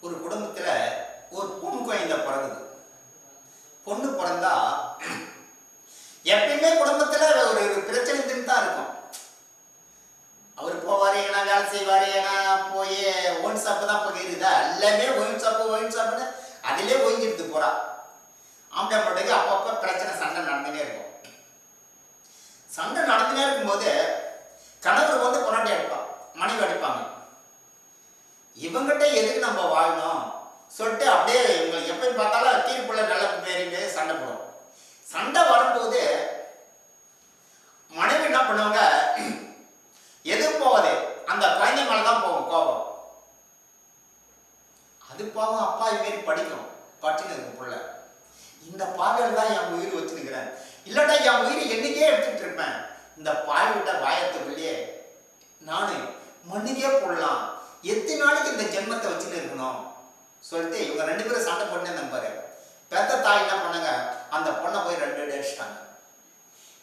ஒரு குடும்பத்துல ஒரு பொண்ணு குழந்தை பிறகுது. பொண்ணு பிறந்தா எப்பயுமே குடும்பத்துல ஒரு பிரச்சனை தான் இருக்கும். அவர் போவாரு, ஏன்னா வேலை செய்வாரு, ஏன்னா போய் ஒயின் ஷாப்பு தான் போயிருதா, எல்லாமே ஒயின் ஷாப்புன்னு அதிலே ஒய்ஞ்சிட்டு போறா. ஆம்பளை பொண்ணுக்கு அப்பப்போ பிரச்சனை சண்டை நடந்துனே இருக்கும். சண்டை நடந்துனே இருக்கும்போது கணவர் வந்து பொண்டாட்டி அடிப்பான், மனைவி அடிப்பாங்க. இவங்கிட்ட எதுக்கு நம்ம வாழணும் சொல்லிட்டு அப்படியே இவங்களுக்கு எப்பயும் பார்த்தாலும் தீர்ப்புள்ள நல்ல பேரிங்க சண்டை போடும். சண்டை வரும்போது மனைவி என்ன பண்ணுவாங்க, எது போவது அந்த குழந்தை மேலதான் போகும் கோபம். அது பாவம் அப்பா இதுமாரி படிக்கும், படிச்சுன்னு இருக்கு புள்ள. இந்த பாவையில் தான் என் உயிர் வச்சுருக்கிறேன், இல்லாட்டா என் உயிர் என்னைக்கே எடுத்துட்டு இருப்பேன். இந்த பாய் விட்ட வாயத்துக்குள்ளேயே நானு மண்ணுக்கே போடலாம், எத்தனை நாளைக்கு இந்த ஜென்மத்தை வச்சுன்னு இருக்கணும் சொல்லிட்டு இவங்க ரெண்டு பேரும் சண்டை போட்டு நம்பாரு. பெத்த தாய் என்ன பண்ணாங்க, அந்த பொண்ணை போய் 2 அடி அடிச்சிட்டாங்க.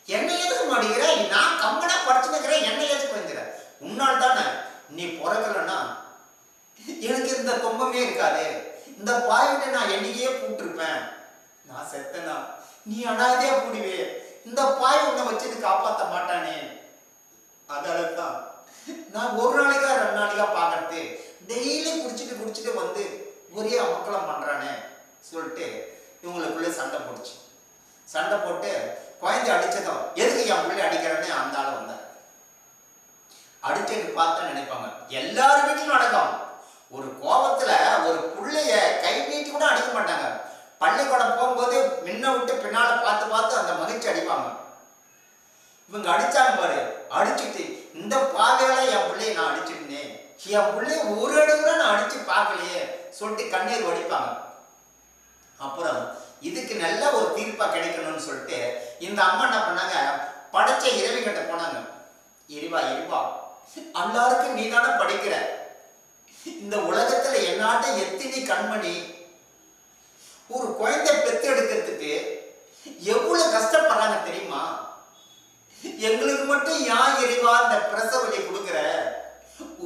என்னை எதுக்கு மாட்டேங்கிற, நான் கம்பனா படிச்சுன்னுக்கிறேன், என்னை எதுக்கு வந்துக்கிற, உன்னால் தானே நீ பிறக்கலன்னா எனக்கு இந்த துன்பமே இருக்காது, இந்த பாய்கிட்ட நான் என்னைக்கே கூப்பிட்டுருப்பேன், நான் செத்தனா நீ அனாதையா கூடிவே, இந்த பாய் உன்னை வச்சது காப்பாற்ற மாட்டானே, அதால தான் நான் ஒரு நாளைக்கா 2 நாளைக்கா பார்க்கறது, டெய்லி குடிச்சிட்டு வந்து ஒரே அமக்கலம் பண்றானே சொல்லிட்டு இவங்களுக்குள்ள சண்டை போடுச்சு. சண்டை போட்டு குழந்தை அடிச்சதும் எதுக்கு என் பிள்ளை அடிக்கிறேன்னு அந்த ஆள் வந்தார். அடிச்சது பார்த்தா நினைப்பாங்க எல்லாரும் வீட்டிலும் நடக்கும். ஒரு கோபத்துல ஒரு பிள்ளைய கை நீட்டி கூட அடிக்க மாட்டாங்க. பள்ளிக்கூடம் போகும்போது முன்ன விட்டு பின்னால பார்த்து அந்த மகிழ்ச்சி அடிப்பாங்க. இவங்க அடிச்சாங்க பாரு, அடிச்சுட்டு இந்த பாதையில என் பிள்ளைய நான் அடிச்சுட்டேன், என் பிள்ளைய ஒரு அடி கூட நான் அடிச்சு பார்க்கலையே சொல்லிட்டு கண்ணீர் வடிப்பாங்க. அப்புறம் இதுக்கு நல்ல ஒரு தீர்ப்பா கிடைக்கணும்னு சொல்லிட்டு இந்த அம்மா என்ன பண்ணாங்க, படைச்ச இறைவி கிட்ட போனாங்க. இறைவா எல்லாருக்கும் நீ தானே படிக்கிற, இந்த உலகத்துல என்னாட்ட எத்தனை கண்மணி ஒரு குழந்தை பெத்து எடுக்கிறதுக்கு எவ்வளவு கஷ்டப்படுறாங்க தெரியுமா, எங்களுக்கு மட்டும் யான் இறைவா இந்த பிரசவ வலி கொடுக்கிற,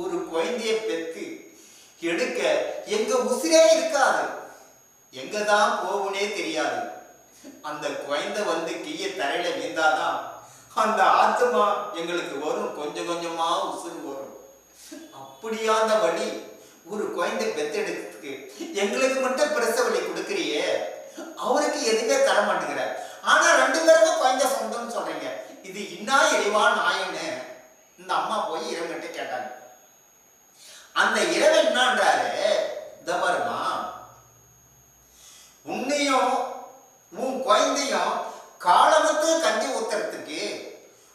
ஒரு குழந்தைய பெத்து எடுக்க எங்க உசிரே இருக்காது, எங்கதான் போகுனே தெரியாது, அந்த குழந்தை வந்து கீழே தரையில வீழ்ந்தாதான் அந்த ஆத்மா எங்களுக்கு வரும், கொஞ்சம் கொஞ்சமா உசுறு வரும். அப்படியா அந்த வழி ஒரு குழந்தை பெத்தெடுக்கிறதுக்கு எங்களுக்கு மட்டும் பிரசவ வலி கொடுக்குறியே, அவருக்கு எதுவுமே தர மாட்டேங்கிற, ஆனா 2 பேருக்கும் குழந்தை சொந்தம்னு சொல்றீங்க, இது இன்னா இறைவா நாயன்னு இந்த அம்மா போய் இறைவன்கிட்ட கேட்டாங்க. அந்த இறைவன் என்னன்றாரு, தவறுமா உன்னையும் உன் குழந்தையும் காலமத்து கஞ்சி ஊத்துறதுக்கு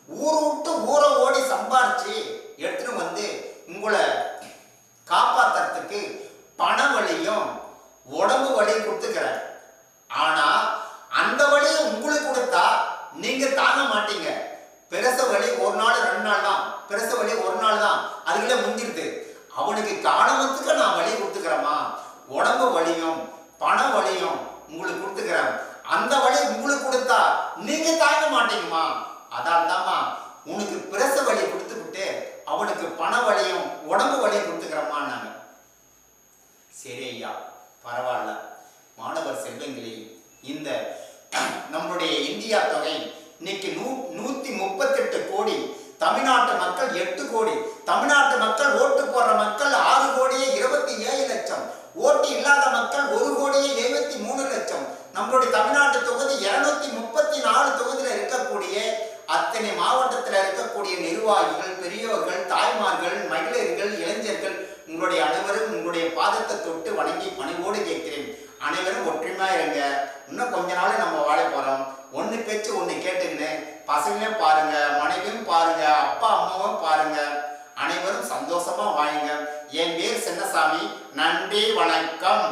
ஊர் விட்டு ஊரை ஓடி சம்பாரிச்சு எடுத்துட்டு வந்து உங்களை காப்பாத்துறதுக்கு பண வழியும் உடம்பு வழியும் கொடுத்துக்கிறேன், ஆனா அந்த வழியை உங்களுக்கு கொடுத்தா நீங்க தாங்க மாட்டீங்க, பிரசவ வலி 1 நாள் 2 நாள் தான், பிரசவ வலி 1 நாள் தான், அதுக்குள்ள முடிஞ்சிருது, அவனுக்கு காலமத்துக்கு நான் வழி கொடுத்துக்கிறேம்மா, உடம்பு வலியும் பண வலியும் உங்களுக்கு கொடுத்துக்கிறேன், அந்த வழி உங்களுக்கு கொடுத்தா நீங்க தாங்க மாட்டீங்கம்மா, அதால் தாம்மா உனக்கு பிரசவ வலி கொடுத்துக்கிட்டு அவனுக்கு பண வலியும் உடம்பு வலியும் கொடுத்துக்கிறேம்மா. நாங்க சரி ஐயா பரவாயில்ல. மாணவர் செல்வங்களே, இந்த நம்முடைய இந்தியா தொகை இன்னைக்கு 138 கோடி, தமிழ்நாட்டு மக்கள் 8 கோடி, தமிழ்நாட்டு மக்கள் ஓட்டு போடுற மக்கள் 6,27,00,000, ஓட்டு இல்லாத மக்கள் 1,73,00,000. நம்மளுடைய தமிழ்நாட்டு தொகுதி 234 தொகுதியில் இருக்கக்கூடிய அத்தனை மாவட்டத்தில் இருக்கக்கூடிய நிர்வாகிகள், பெரியோர்கள், தாய்மார்கள், மகளிர்கள், இளைஞர்கள், உங்களுடைய அனைவரும் உங்களுடைய பாதத்தை தொட்டு வணங்கி பணிவோடு கேட்கிறேன், அனைவரும் ஒற்றுமையா இருங்க. இன்னும் கொஞ்ச நாள் நம்ம வாழ போறோம். ஒன்னு பேச்சு ஒன்னு கேட்டுக்கின்னு பசங்களையும் பாருங்க, மனைவியும் பாருங்க, அப்பா அம்மாவும் பாருங்க, அனைவரும் சந்தோஷமா வாழுங்க. என் பேர் சின்னசாமி. நன்றி, வணக்கம்.